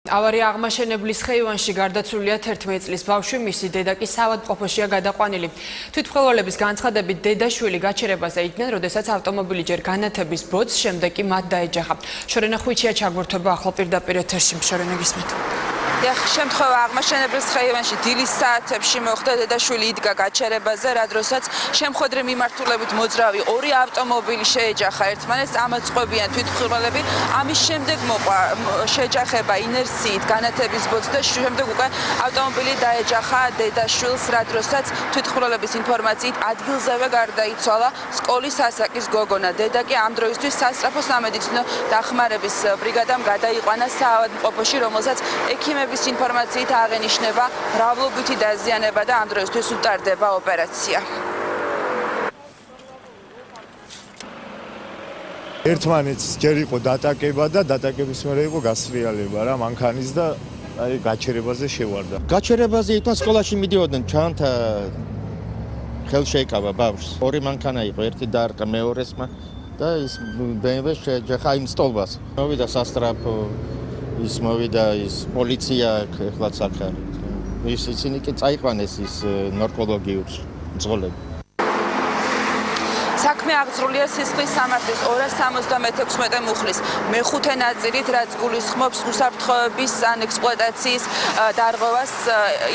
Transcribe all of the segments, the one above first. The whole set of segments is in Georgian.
ავარია აღმაშენებლის ხეივანში გარდაცვლილია 11 წლის ბავშვი, მისი დედა კი საავადმყოფოშია გადაყვანილი. თვითმკვლელობის განცხადებით დედაშვილი გაჩერებაზე იდგნენ, როდესაც ავტომობილი ჯერ განათების ბოძს, შემდეგ კი მათ დაეჯახა. შორენა ხვიჩია ჩაგვერთვება ახლა პირდაპირ ეთერში. შორენა გისმენთ. შემთხვევა აღმაშენებლის ხეივანში დილის საათებში მოხდა, დედაშვილი იდგა გაჩერებაზე, რა დროსაც შემხვედრი მიმართულებით მოძრავი ორი ავტომობილი შეეჯახა ერთმანეთს, ამოწყობიან თვითმკვლელები. ამის შემდეგ მოყვა შეჯახება ინერციით განათების ბოძს და შემდეგ უკვე ავტომობილი დაეჯახა დედაშვილს, რა დროსაც თვითმკვლელების ინფორმაციით ადგილზევე გარდაიცვალა სკოლის ასაკის გოგონა. დედა კი ამ დროისთვის სასწრაფო სამედიცინო დახმარების ბრიგადამ გადაიყვანა საავადმყოფოში, რომელსაც ექიმების ინფორმაციით აღენიშნება მრავლობითი დაზიანება და ამ დროისთვის უტარდება ოპერაცია. ერთმანეთს ჯერ იყო დატაკება და დატაკების მერე იყო გასრიალება რა მანქანის და აი გაჩერებაზე შევარდა. გაჩერებაზე იყვნენ სკოლაში მიდიოდნენ ჩანთა ხელ შეეკავა ბავშვს. ორი მანქანა იყო, ერთი დაარტყა მეორესმა და ის BMW შეეჯახა იმ სტოლბას. მოვიდა სასტრაფო ის მოვიდა ის პოლიცია ეხლაც აქ არის. ისინი კი წაიყვანეს ის ნარკოლოგიურ მძღოლები. საქმე აღძრულია სისხლის სამართლის 276 მუხლის მეხუთე ნაწილით, რაც გულისხმობს უსაფრთხოების ან ექსპლუატაციის დარღვევას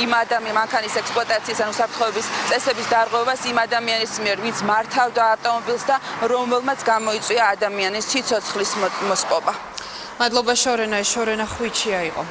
იმ მანქანის ექსპლუატაციის ან უსაფრთხოების წესების დარღვევას იმ ადამიანის მიერ, ვინც მართავდა ავტომობილს და რომელმაც გამოიწვია ადამიანის სიცოცხლის მოსპობა. მადლობა შორენა ხვიჩია იყო.